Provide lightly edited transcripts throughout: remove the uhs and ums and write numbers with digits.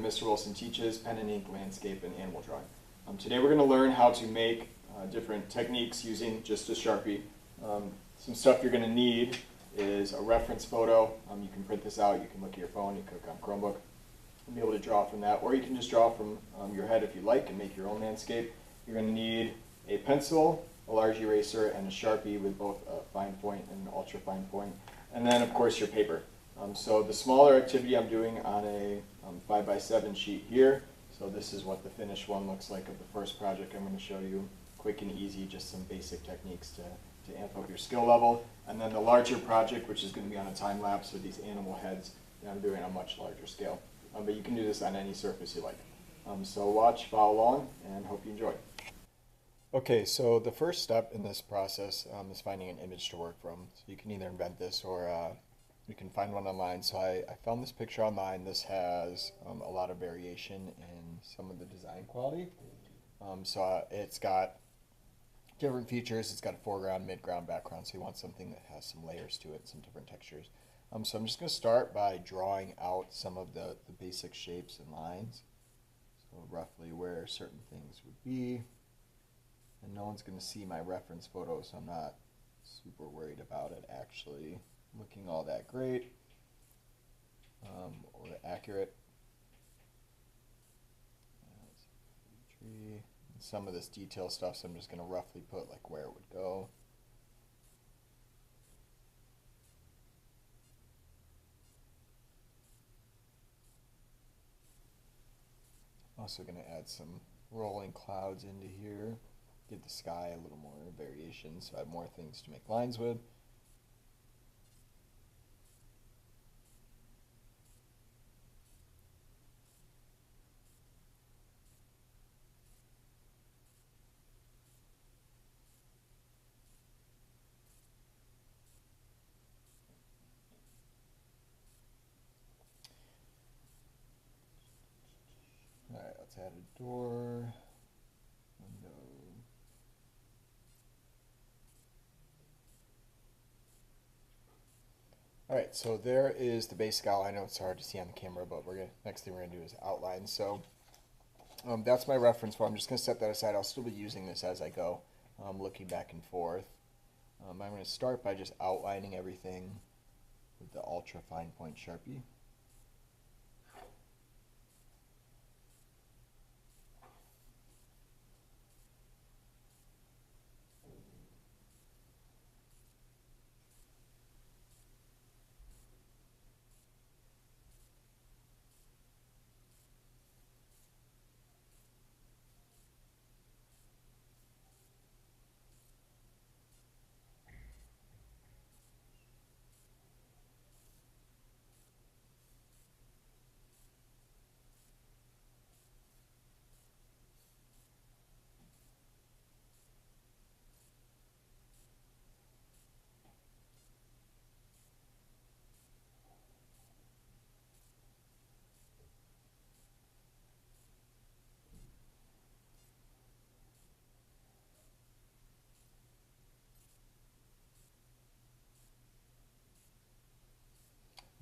Mr. Wilson Teaches Pen and Ink Landscape and Animal Drawing. Today we're going to learn how to make different techniques using just a Sharpie. Some stuff you're going to need is a reference photo. You can print this out, you can look at your phone, you can click on Chromebook, and be able to draw from that, or you can just draw from your head if you like and make your own landscape. You're going to need a pencil, a large eraser, and a Sharpie with both a fine point and an ultra fine point, and then of course your paper. So the smaller activity I'm doing on a 5x7 sheet here. So this is what the finished one looks like of the first project I'm going to show you. Quick and easy, just some basic techniques to amp up your skill level. And then the larger project, which is going to be on a time lapse with these animal heads, that I'm doing on a much larger scale. But you can do this on any surface you like. So watch, follow along, and hope you enjoy. Okay, so the first step in this process is finding an image to work from. So you can either invent this or you can find one online. So I found this picture online. This has a lot of variation in some of the design quality. It's got different features. It's got a foreground, midground, background. So you want something that has some layers to it, some different textures. So I'm just going to start by drawing out some of the basic shapes and lines. So roughly where certain things would be. And no one's going to see my reference photo, so I'm not super worried about it actually looking all that great or accurate. Tree. Some of this detail stuff, so I'm just going to roughly put like where it would go. Also going to add some rolling clouds into here. Give the sky a little more variation, so I have more things to make lines with. Alright, let's add a door, window. Alright, so there is the basic outline. I know it's hard to see on the camera, but next thing we're going to do is outline. So that's my reference photo. I'm just going to set that aside. I'll still be using this as I go, looking back and forth. I'm going to start by just outlining everything with the ultra fine point Sharpie.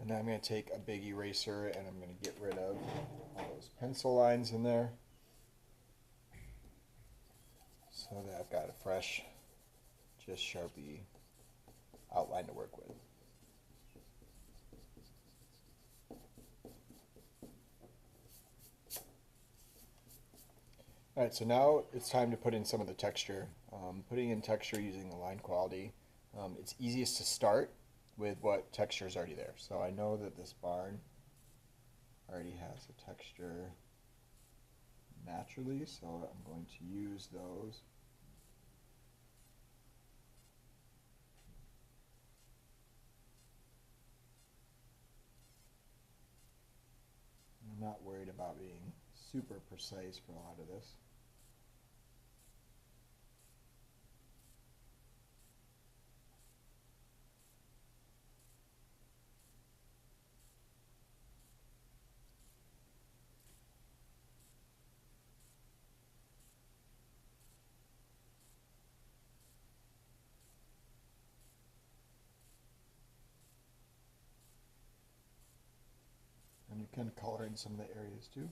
And now I'm going to take a big eraser and I'm going to get rid of all those pencil lines in there so that I've got a fresh, just Sharpie outline to work with. Alright, so now it's time to put in some of the texture. Putting in texture using the line quality, it's easiest to start with what texture is already there. So I know that this barn already has a texture naturally, so I'm going to use those. I'm not worried about being super precise for a lot of this. kind of color in some of the areas too.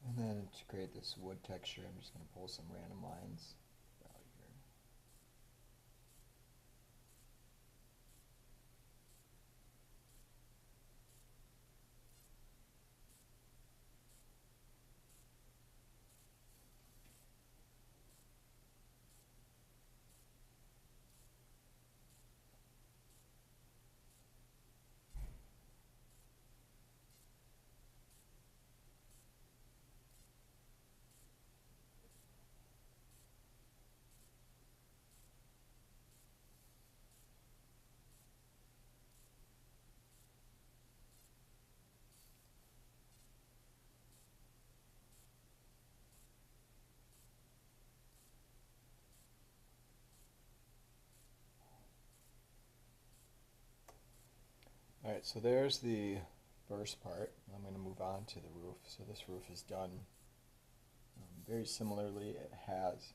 And then to create this wood texture, I'm just going to pull some random lines out here. All right, so there's the first part. I'm going to move on to the roof. So this roof is done very similarly. It has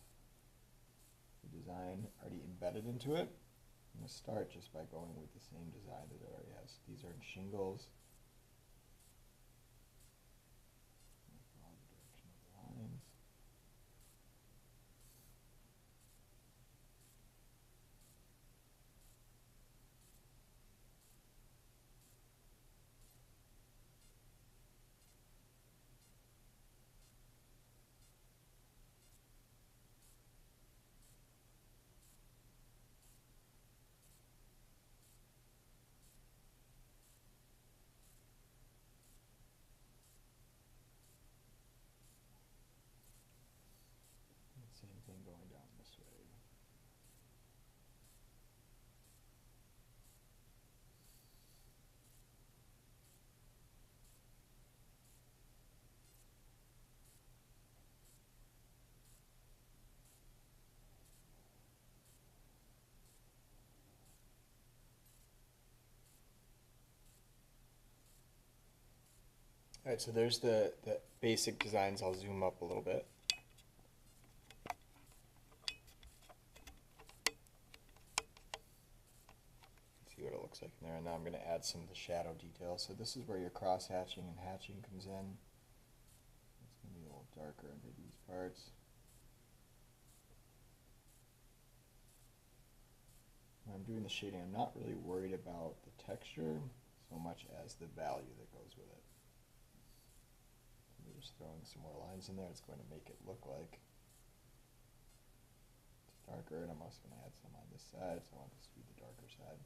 the design already embedded into it. I'm going to start just by going with the same design that it already has. These are in shingles. Follow the direction of the lines. Same thing going down this way. All right, so there's the basic designs. I'll zoom up a little bit. See what it looks like in there. And now I'm going to add some of the shadow details. So this is where your cross hatching and hatching comes in. It's going to be a little darker under these parts. When I'm doing the shading, I'm not really worried about the texture so much as the value that goes with it. We're just throwing some more lines in there. It's going to make it look like it's darker, and I'm also going to add some on this side, so I want this to be the darker side.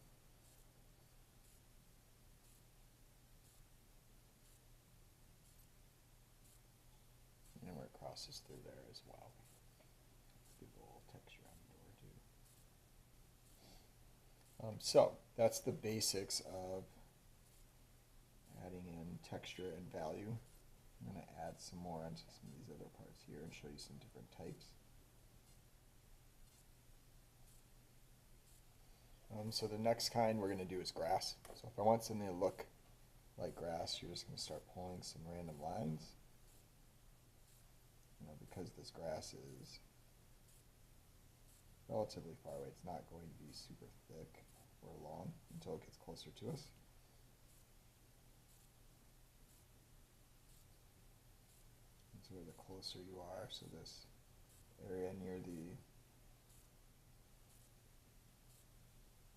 And where it crosses through there as well. Let's give it a little texture on the door too. So that's the basics of adding in texture and value. I'm going to add some more onto some of these other parts here and show you some different types. So the next kind we're going to do is grass. So if I want something to look like grass, you're just going to start pulling some random lines. Because this grass is relatively far away, it's not going to be super thick or long until it gets closer to us. And so the closer you are, so this area near the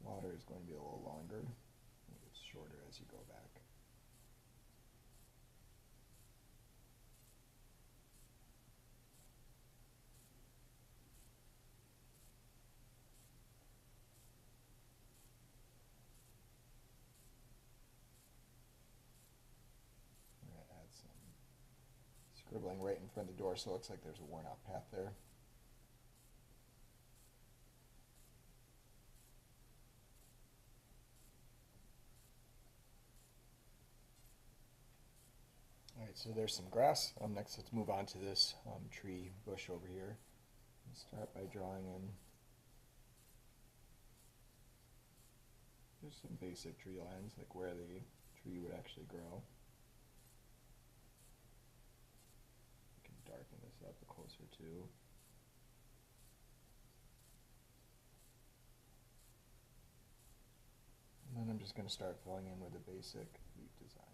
water is going to be a little longer. It gets shorter as you go back. We're going to add some scribbling right in front of the door, so it looks like there's a worn out path there. Alright, so there's some grass. Next, let's move on to this tree bush over here. Let's start by drawing in just some basic tree lines, like where the tree would actually grow. You can darken this up closer too. And then I'm just going to start filling in with a basic leaf design.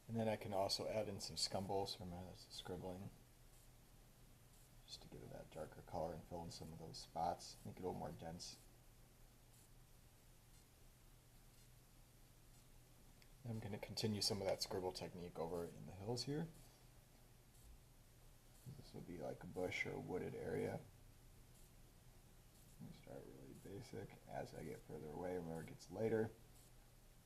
And then I can also add in some scumbles from scribbling, just to give it that darker color and fill in some of those spots, make it a little more dense. I'm going to continue some of that scribble technique over in the hills here. This would be like a bush or wooded area. I'm going to start really basic. As I get further away, remember it gets lighter.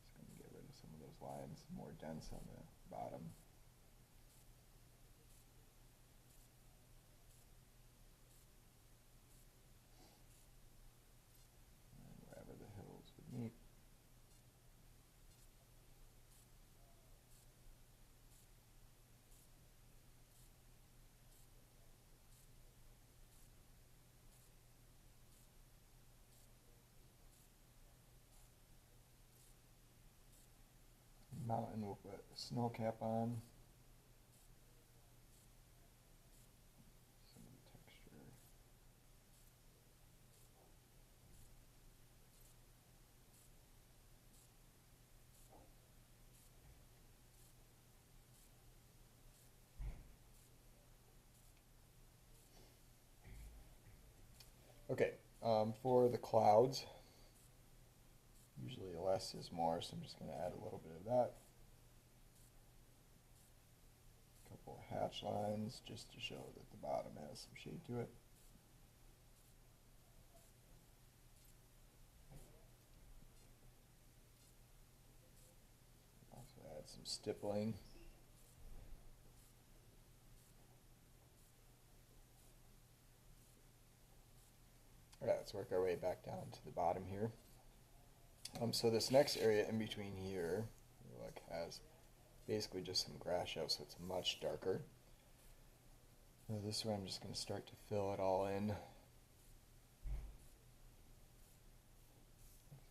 Just going to get rid of some of those lines, more dense on the bottom. And wherever the hills would meet. Mountain, we'll put a snow cap on. Some of the texture. Okay, for the clouds, usually less is more, so I'm just going to add a little bit of that. A couple of hatch lines just to show that the bottom has some shade to it. Also add some stippling. Alright, let's work our way back down to the bottom here. So this next area in between here, look, has basically just some grass out, so it's much darker. Now this way I'm just going to start to fill it all in.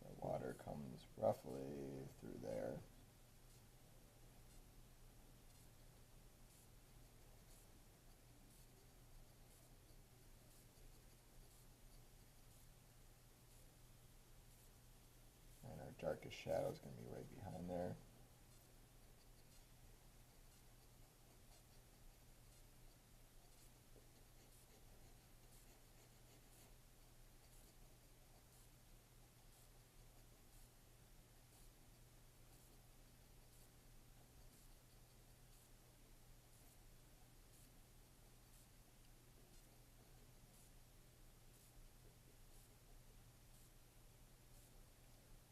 So water comes roughly through there. And our darkest shadow is going to be right behind there.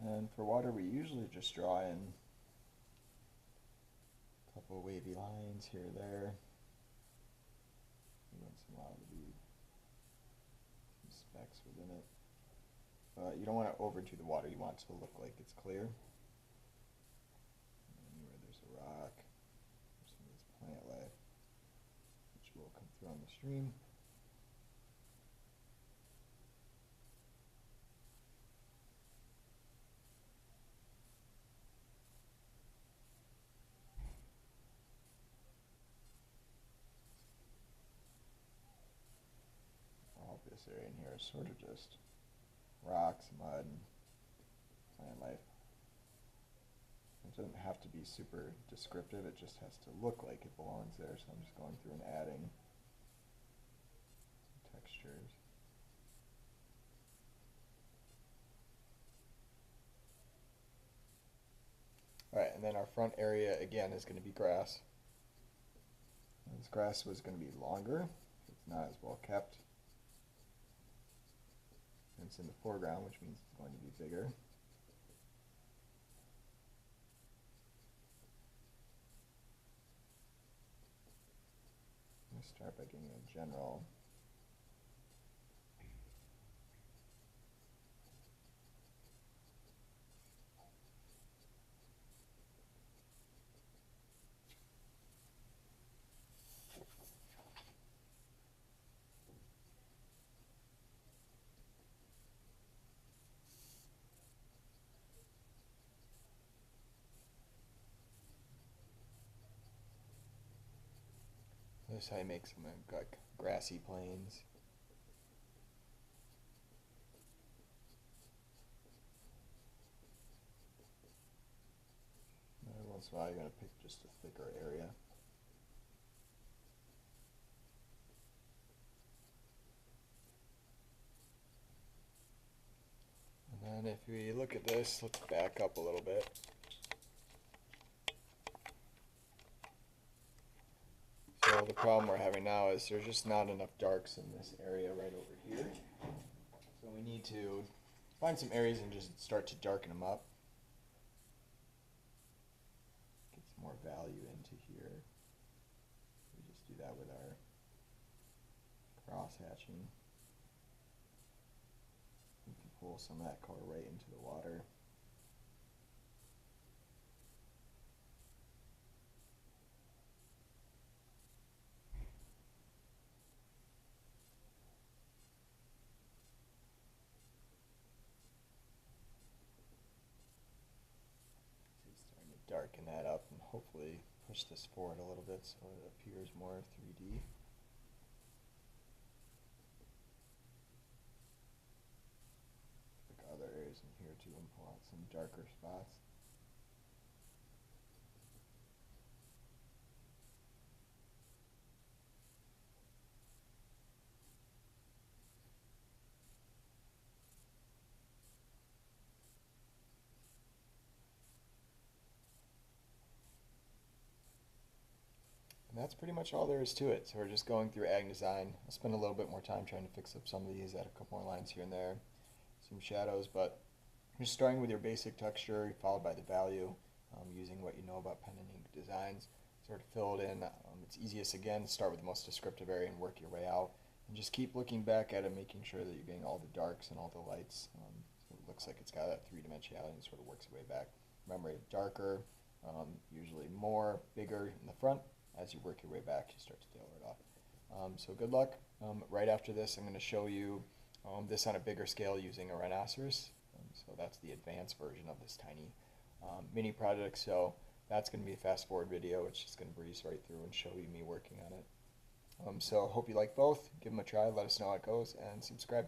And for water, we usually just draw in a couple of wavy lines here or there. We want some, effects within it. But you don't want to overdo the water. You want it to look like it's clear. Anywhere there's a rock, there's some of this plant life, which will come through on the stream. All this area in here is sort of just rocks, mud, and plant life. It doesn't have to be super descriptive, it just has to look like it belongs there, so I'm just going through and adding some textures. Alright, and then our front area again is going to be grass. And this grass was going to be longer, it's not as well kept. And it's in the foreground, which means it's going to be bigger. I'm going to start by getting a general. This is how you make some like grassy plains. Every once in a while you're going to pick just a thicker area. And then if we look at this, let's back up a little bit. So the problem we're having now is there's just not enough darks in this area right over here. So we need to find some areas and just start to darken them up. Get some more value into here. We just do that with our cross hatching. We can pull some of that color right into the water. Darken that up and hopefully push this forward a little bit so it appears more 3D. Pick other areas in here too and pull out some darker spots. And that's pretty much all there is to it. So we're just going through Ag Design. I'll spend a little bit more time trying to fix up some of these, add a couple more lines here and there, some shadows, but just starting with your basic texture, followed by the value, using what you know about pen and ink designs, sort of fill it in. It's easiest again to start with the most descriptive area and work your way out, and just keep looking back at it, making sure that you're getting all the darks and all the lights. So it looks like it's got that three-dimensionality and sort of works its way back. Remember, darker, usually more, bigger in the front. As you work your way back, you start to tailor it off. So good luck. Right after this, I'm going to show you this on a bigger scale using a rhinoceros. So that's the advanced version of this tiny mini project. So that's going to be a fast forward video, which is going to breeze right through and show you me working on it. So hope you like both. Give them a try. Let us know how it goes, and subscribe.